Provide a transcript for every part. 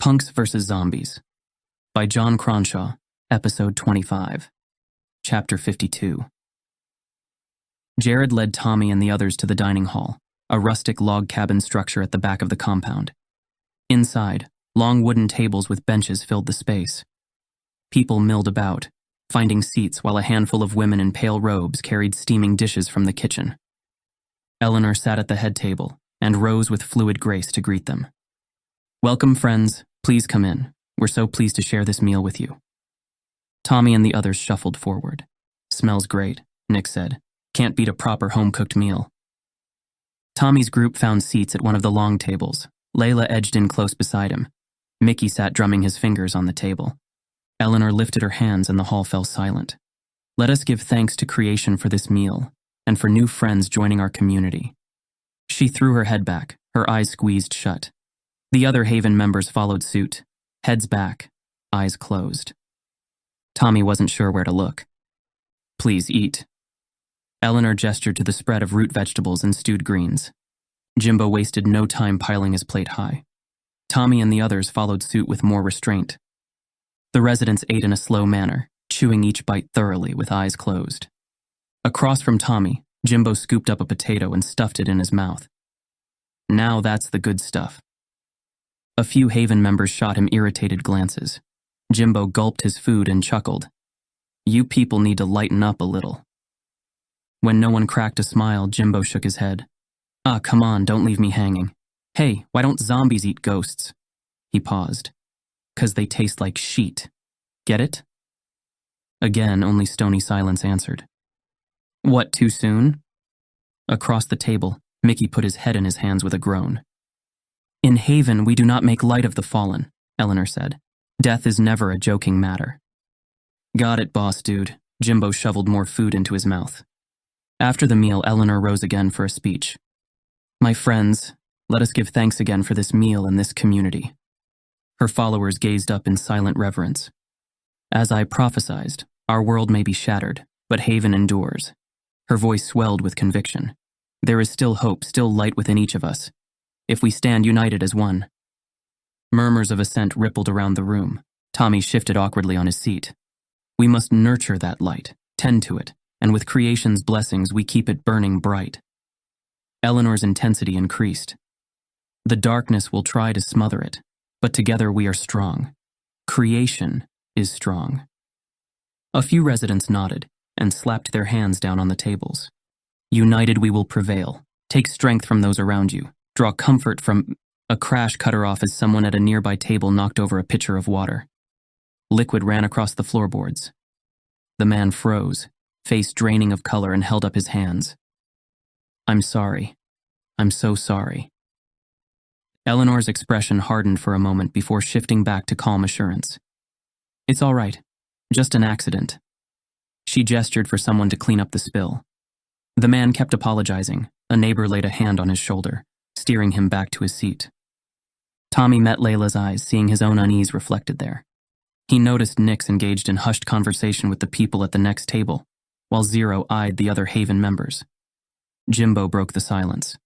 Punks vs. Zombies by John Cronshaw, Ep.25, Chapter 52. Jared led Tommy and the others to the dining hall, a rustic log cabin structure at the back of the compound. Inside, long wooden tables with benches filled the space. People milled about, finding seats while a handful of women in pale robes carried steaming dishes from the kitchen. Eleanor sat at the head table and rose with fluid grace to greet them. "Welcome, friends. Please come in. We're so pleased to share this meal with you." Tommy and the others shuffled forward. "Smells great," Nick said. "Can't beat a proper home-cooked meal." Tommy's group found seats at one of the long tables. Layla edged in close beside him. Mickey sat drumming his fingers on the table. Eleanor lifted her hands and the hall fell silent. "Let us give thanks to creation for this meal, and for new friends joining our community." She threw her head back, her eyes squeezed shut. The other Haven members followed suit, heads back, eyes closed. Tommy wasn't sure where to look. "Please eat." Eleanor gestured to the spread of root vegetables and stewed greens. Jimbo wasted no time piling his plate high. Tommy and the others followed suit with more restraint. The residents ate in a slow manner, chewing each bite thoroughly with eyes closed. Across from Tommy, Jimbo scooped up a potato and stuffed it in his mouth. "Now that's the good stuff." A few Haven members shot him irritated glances. Jimbo gulped his food and chuckled. "You people need to lighten up a little." When no one cracked a smile, Jimbo shook his head. "Ah, come on, don't leave me hanging. Hey, why don't zombies eat ghosts?" He paused. "'Cause they taste like sheet. Get it?" Again, only stony silence answered. "What, too soon?" Across the table, Mickey put his head in his hands with a groan. "In Haven, we do not make light of the fallen," Eleanor said. "Death is never a joking matter." "Got it, boss dude." Jimbo shoveled more food into his mouth. After the meal, Eleanor rose again for a speech. "My friends, let us give thanks again for this meal and this community." Her followers gazed up in silent reverence. "As I prophesied, our world may be shattered, but Haven endures." Her voice swelled with conviction. "There is still hope, still light within each of us, if we stand united as one." Murmurs of assent rippled around the room. Tommy shifted awkwardly on his seat. "We must nurture that light, tend to it, and with creation's blessings we keep it burning bright." Eleanor's intensity increased. "The darkness will try to smother it, but together we are strong. Creation is strong." A few residents nodded and slapped their hands down on the tables. "United we will prevail. Take strength from those around you. Draw comfort from—" A crash cut her off as someone at a nearby table knocked over a pitcher of water. Liquid ran across the floorboards. The man froze, face draining of color, and held up his hands. "I'm sorry. I'm so sorry." Eleanor's expression hardened for a moment before shifting back to calm assurance. "It's all right. Just an accident." She gestured for someone to clean up the spill. The man kept apologizing. A neighbor laid a hand on his shoulder, steering him back to his seat. Tommy met Layla's eyes, seeing his own unease reflected there. He noticed Nick's engaged in hushed conversation with the people at the next table, while Zero eyed the other Haven members. Jimbo broke the silence.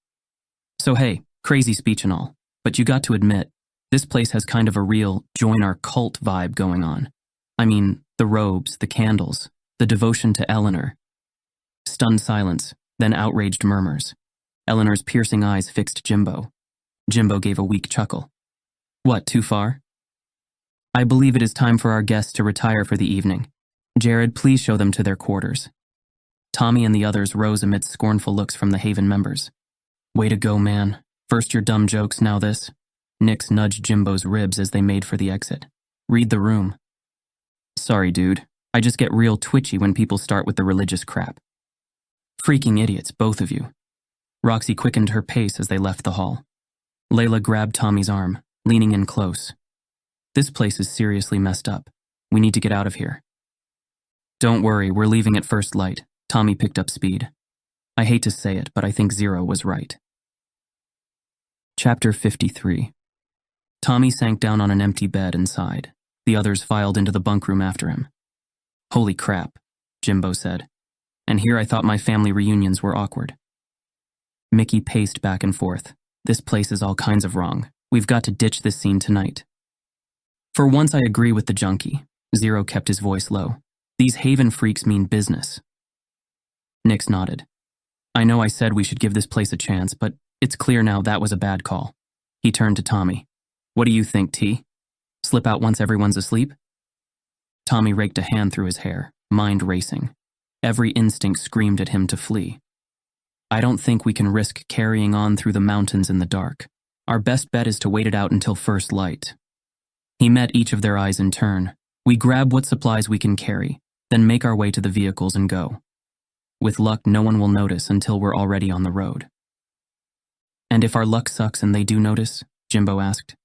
"So hey, crazy speech and all, but you got to admit, this place has kind of a real join our cult vibe going on. I mean, the robes, the candles, the devotion to Eleanor." Stunned silence, then outraged murmurs. Eleanor's piercing eyes fixed Jimbo. Jimbo gave a weak chuckle. "What, too far?" "I believe it is time for our guests to retire for the evening. Jared, please show them to their quarters." Tommy and the others rose amidst scornful looks from the Haven members. "Way to go, man. First your dumb jokes, now this." Nix nudged Jimbo's ribs as they made for the exit. "Read the room." "Sorry, dude. I just get real twitchy when people start with the religious crap." "Freaking idiots, both of you." Roxy quickened her pace as they left the hall. Layla grabbed Tommy's arm, leaning in close. "This place is seriously messed up. We need to get out of here." "Don't worry, we're leaving at first light." Tommy picked up speed. "I hate to say it, but I think Zero was right." Chapter 53. Tommy sank down on an empty bed and sighed. The others filed into the bunk room after him. "Holy crap," Jimbo said. "And here I thought my family reunions were awkward." Mickey paced back and forth. "This place is all kinds of wrong. We've got to ditch this scene tonight." For once I agree with the junkie. Zero kept his voice low. These Haven freaks mean business. Nix nodded. I know I said we should give this place a chance, but it's clear now that was a bad call. He turned to Tommy. What do you think, T? Slip out once everyone's asleep? Tommy raked a hand through his hair, mind racing. Every instinct screamed at him to flee. I don't think we can risk carrying on through the mountains in the dark. Our best bet is to wait it out until first light. He met each of their eyes in turn. We grab what supplies we can carry, then make our way to the vehicles and go. With luck, no one will notice until we're already on the road. And if our luck sucks and they do notice? Jimbo asked.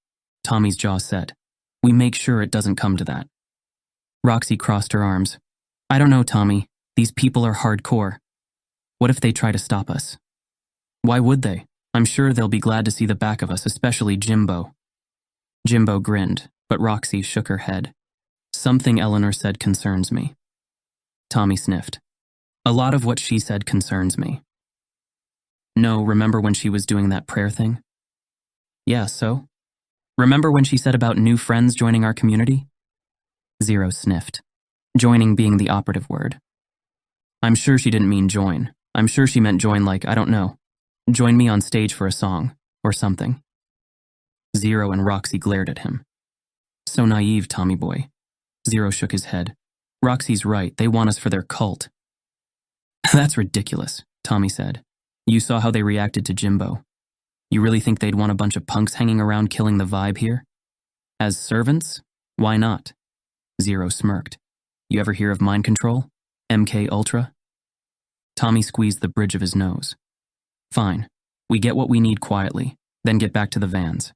Tommy's jaw set. We make sure it doesn't come to that. Roxy crossed her arms. I don't know, Tommy. These people are hardcore. What if they try to stop us? Why would they? I'm sure they'll be glad to see the back of us, especially Jimbo. Jimbo grinned, but Roxy shook her head. Something Eleanor said concerns me. Tommy sniffed. A lot of what she said concerns me. No, remember when she was doing that prayer thing? Yeah, so? Remember when she said about new friends joining our community? Zero sniffed, joining being the operative word. I'm sure she didn't mean join. I'm sure she meant join like, I don't know, join me on stage for a song, or something. Zero and Roxy glared at him. So naive, Tommy boy. Zero shook his head. Roxy's right, they want us for their cult. That's ridiculous, Tommy said. You saw how they reacted to Jimbo. You really think they'd want a bunch of punks hanging around killing the vibe here? As servants? Why not? Zero smirked. You ever hear of mind control? MK Ultra? Tommy squeezed the bridge of his nose. Fine. We get what we need quietly, then get back to the vans.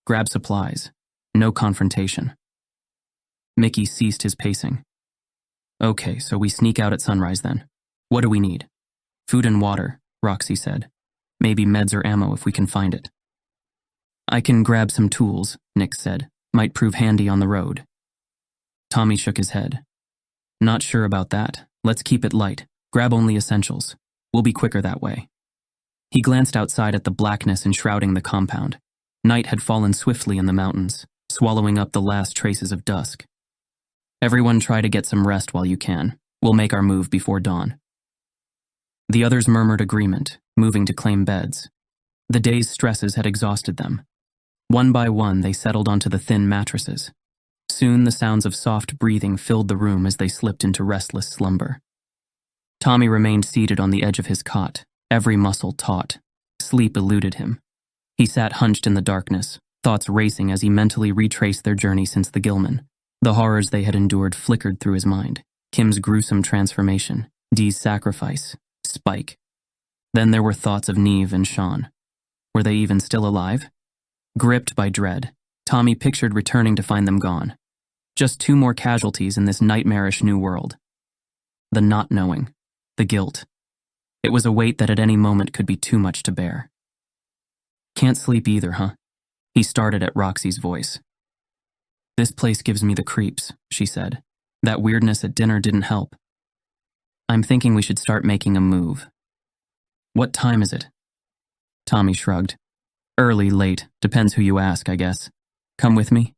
Grab supplies. No confrontation. Mickey ceased his pacing. Okay, so we sneak out at sunrise then. What do we need? Food and water, Roxy said. Maybe meds or ammo if we can find it. I can grab some tools, Nick said. Might prove handy on the road. Tommy shook his head. Not sure about that. Let's keep it light. Grab only essentials. We'll be quicker that way. He glanced outside at the blackness enshrouding the compound. Night had fallen swiftly in the mountains, swallowing up the last traces of dusk. Everyone try to get some rest while you can. We'll make our move before dawn. The others murmured agreement, moving to claim beds. The day's stresses had exhausted them. One by one, they settled onto the thin mattresses. Soon, the sounds of soft breathing filled the room as they slipped into restless slumber. Tommy remained seated on the edge of his cot, every muscle taut. Sleep eluded him. He sat hunched in the darkness, thoughts racing as he mentally retraced their journey since the Gilman. The horrors they had endured flickered through his mind. Kim's gruesome transformation, Dee's sacrifice, Spike. Then there were thoughts of Neve and Sean. Were they even still alive? Gripped by dread, Tommy pictured returning to find them gone. Just 2 more casualties in this nightmarish new world. The not knowing, the guilt. It was a weight that at any moment could be too much to bear. Can't sleep either, huh? He started at Roxy's voice. This place gives me the creeps, she said. That weirdness at dinner didn't help. I'm thinking we should start making a move. What time is it? Tommy shrugged. Early, late, depends who you ask, I guess. Come with me?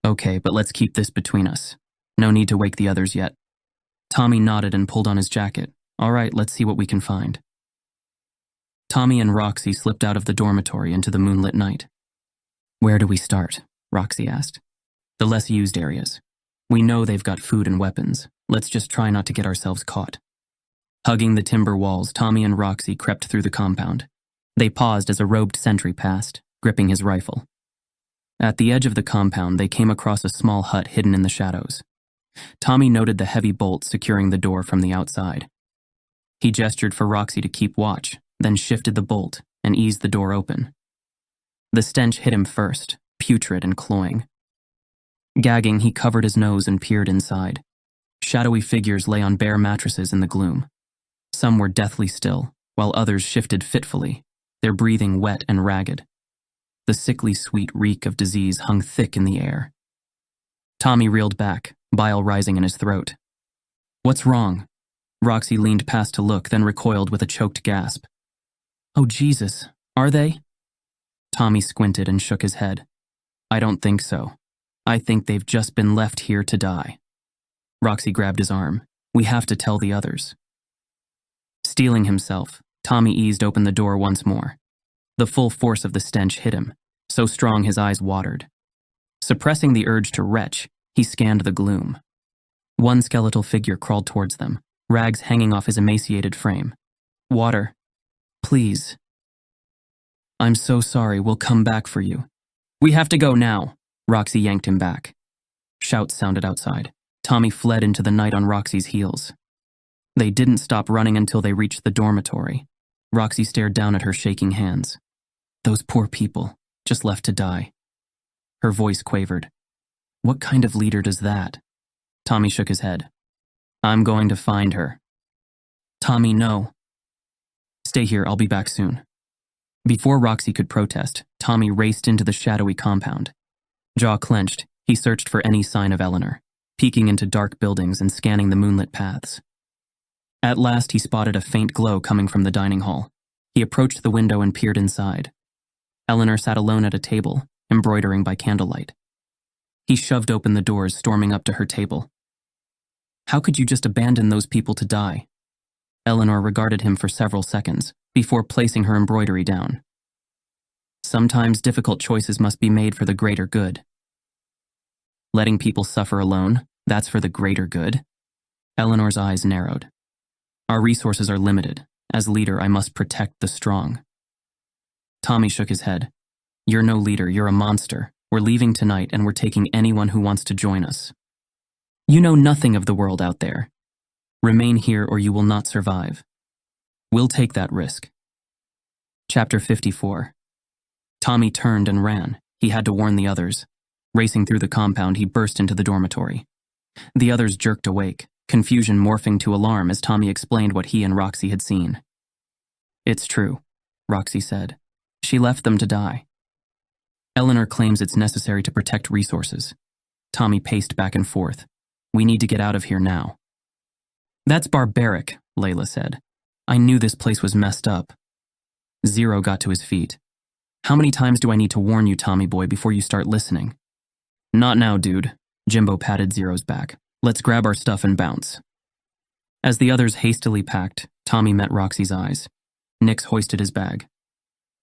Okay, but let's keep this between us. No need to wake the others yet. Tommy nodded and pulled on his jacket. All right, let's see what we can find. Tommy and Roxy slipped out of the dormitory into the moonlit night. Where do we start? Roxy asked. The less used areas. We know they've got food and weapons. Let's just try not to get ourselves caught. Hugging the timber walls, Tommy and Roxy crept through the compound. They paused as a robed sentry passed, gripping his rifle. At the edge of the compound, they came across a small hut hidden in the shadows. Tommy noted the heavy bolt securing the door from the outside. He gestured for Roxy to keep watch, then shifted the bolt and eased the door open. The stench hit him first, putrid and cloying. Gagging, he covered his nose and peered inside. Shadowy figures lay on bare mattresses in the gloom. Some were deathly still, while others shifted fitfully, their breathing wet and ragged. The sickly sweet reek of disease hung thick in the air. Tommy reeled back, bile rising in his throat. What's wrong? Roxy leaned past to look, then recoiled with a choked gasp. Oh, Jesus, are they? Tommy squinted and shook his head. I don't think so. I think they've just been left here to die. Roxy grabbed his arm. We have to tell the others. Steeling himself, Tommy eased open the door once more. The full force of the stench hit him, so strong his eyes watered. Suppressing the urge to retch, he scanned the gloom. One skeletal figure crawled towards them, rags hanging off his emaciated frame. Water. Please. I'm so sorry, we'll come back for you. We have to go now. Roxy yanked him back. Shouts sounded outside. Tommy fled into the night on Roxy's heels. They didn't stop running until they reached the dormitory. Roxy stared down at her, shaking hands. Those poor people, just left to die. Her voice quavered. What kind of leader does that? Tommy shook his head. I'm going to find her. Tommy, no. Stay here, I'll be back soon. Before Roxy could protest, Tommy raced into the shadowy compound. Jaw clenched, he searched for any sign of Eleanor, peeking into dark buildings and scanning the moonlit paths. At last, he spotted a faint glow coming from the dining hall. He approached the window and peered inside. Eleanor sat alone at a table, embroidering by candlelight. He shoved open the doors, storming up to her table. How could you just abandon those people to die? Eleanor regarded him for several seconds, before placing her embroidery down. Sometimes difficult choices must be made for the greater good. Letting people suffer alone, that's for the greater good? Eleanor's eyes narrowed. Our resources are limited. As leader, I must protect the strong. Tommy shook his head. You're no leader, you're a monster. We're leaving tonight and we're taking anyone who wants to join us. You know nothing of the world out there. Remain here or you will not survive. We'll take that risk. Chapter 54. Tommy turned and ran. He had to warn the others. Racing through the compound, he burst into the dormitory. The others jerked awake, confusion morphing to alarm as Tommy explained what he and Roxy had seen. It's true, Roxy said. She left them to die. Eleanor claims it's necessary to protect resources. Tommy paced back and forth. We need to get out of here now. That's barbaric, Layla said. I knew this place was messed up. Zero got to his feet. How many times do I need to warn you, Tommy boy, before you start listening? Not now, dude. Jimbo patted Zero's back. Let's grab our stuff and bounce. As the others hastily packed, Tommy met Roxy's eyes. Nix hoisted his bag.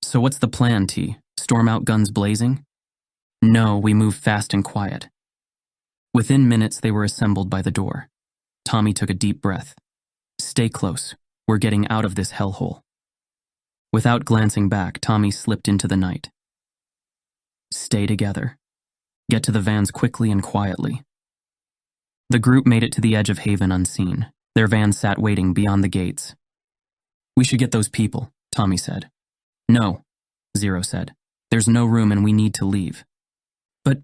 So what's the plan, T? Storm out guns blazing? No, we move fast and quiet. Within minutes, they were assembled by the door. Tommy took a deep breath. Stay close. We're getting out of this hellhole. Without glancing back, Tommy slipped into the night. Stay together. Get to the vans quickly and quietly. The group made it to the edge of Haven unseen. Their van sat waiting beyond the gates. We should get those people, Tommy said. No, Zero said. There's no room and we need to leave. But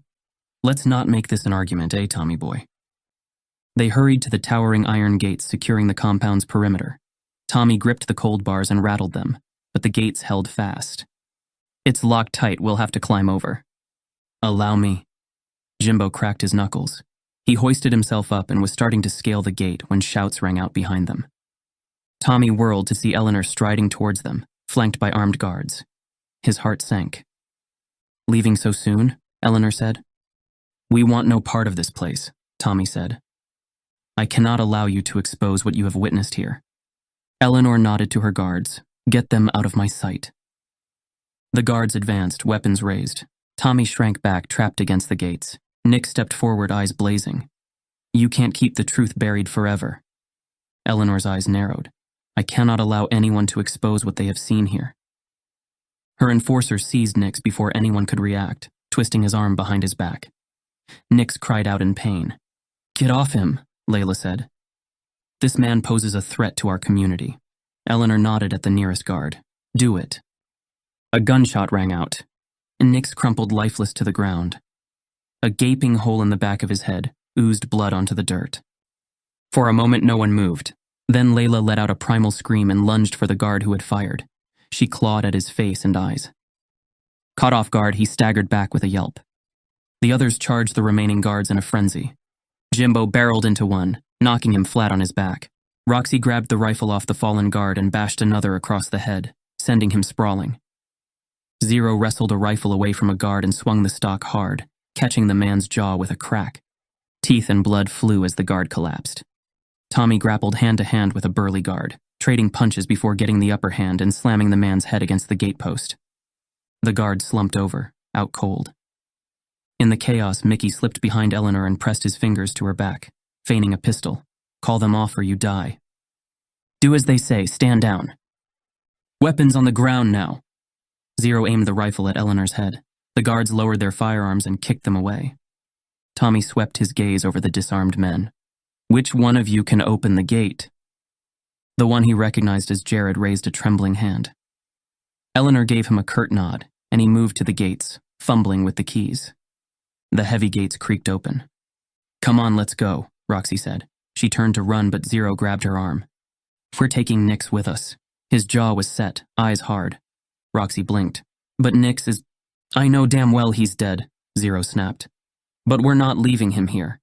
let's not make this an argument, eh, Tommy boy? They hurried to the towering iron gates securing the compound's perimeter. Tommy gripped the cold bars and rattled them, but the gates held fast. It's locked tight, we'll have to climb over. Allow me. Jimbo cracked his knuckles. He hoisted himself up and was starting to scale the gate when shouts rang out behind them. Tommy whirled to see Eleanor striding towards them, flanked by armed guards. His heart sank. Leaving so soon? Eleanor said. We want no part of this place, Tommy said. I cannot allow you to expose what you have witnessed here. Eleanor nodded to her guards. Get them out of my sight. The guards advanced, weapons raised. Tommy shrank back, trapped against the gates. Nick stepped forward, eyes blazing. You can't keep the truth buried forever. Eleanor's eyes narrowed. I cannot allow anyone to expose what they have seen here. Her enforcer seized Nix before anyone could react, twisting his arm behind his back. Nix cried out in pain. Get off him, Layla said. This man poses a threat to our community. Eleanor nodded at the nearest guard. Do it. A gunshot rang out, and Nix crumpled lifeless to the ground. A gaping hole in the back of his head oozed blood onto the dirt. For a moment, no one moved. Then Layla let out a primal scream and lunged for the guard who had fired. She clawed at his face and eyes. Caught off guard, he staggered back with a yelp. The others charged the remaining guards in a frenzy. Jimbo barreled into one, knocking him flat on his back. Roxy grabbed the rifle off the fallen guard and bashed another across the head, sending him sprawling. Zero wrestled a rifle away from a guard and swung the stock hard, catching the man's jaw with a crack. Teeth and blood flew as the guard collapsed. Tommy grappled hand-to-hand with a burly guard, trading punches before getting the upper hand and slamming the man's head against the gatepost. The guard slumped over, out cold. In the chaos, Mickey slipped behind Eleanor and pressed his fingers to her back, feigning a pistol. Call them off or you die. Do as they say, stand down. Weapons on the ground now. Zero aimed the rifle at Eleanor's head. The guards lowered their firearms and kicked them away. Tommy swept his gaze over the disarmed men. Which one of you can open the gate? The one he recognized as Jared raised a trembling hand. Eleanor gave him a curt nod, and he moved to the gates, fumbling with the keys. The heavy gates creaked open. Come on, let's go, Roxy said. She turned to run, but Zero grabbed her arm. We're taking Nix with us. His jaw was set, eyes hard. Roxy blinked. But Nix is... I know damn well he's dead, Zero snapped. But we're not leaving him here.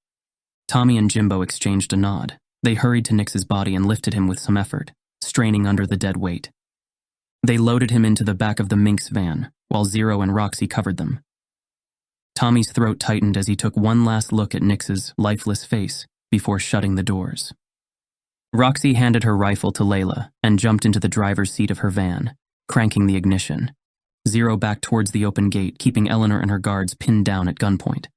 Tommy and Jimbo exchanged a nod. They hurried to Nix's body and lifted him with some effort, straining under the dead weight. They loaded him into the back of the Minx van, while Zero and Roxy covered them. Tommy's throat tightened as he took one last look at Nix's lifeless face before shutting the doors. Roxy handed her rifle to Layla and jumped into the driver's seat of her van, cranking the ignition. Zero backed towards the open gate, keeping Eleanor and her guards pinned down at gunpoint.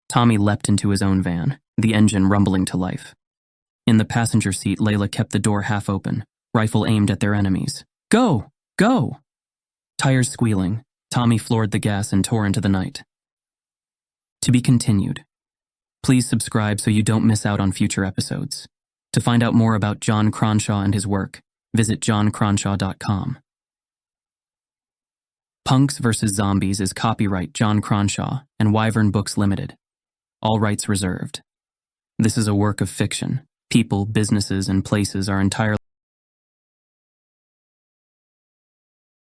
Tommy leapt into his own van, the engine rumbling to life. In the passenger seat, Layla kept the door half open, rifle aimed at their enemies. Go! Go! Tires squealing, Tommy floored the gas and tore into the night. To be continued. Please subscribe so you don't miss out on future episodes. To find out more about John Cronshaw and his work, visit johncronshaw.com. Punks vs. Zombies is copyright John Cronshaw and Wyvern Books Limited. All rights reserved. This is a work of fiction. People, businesses, and places are entirely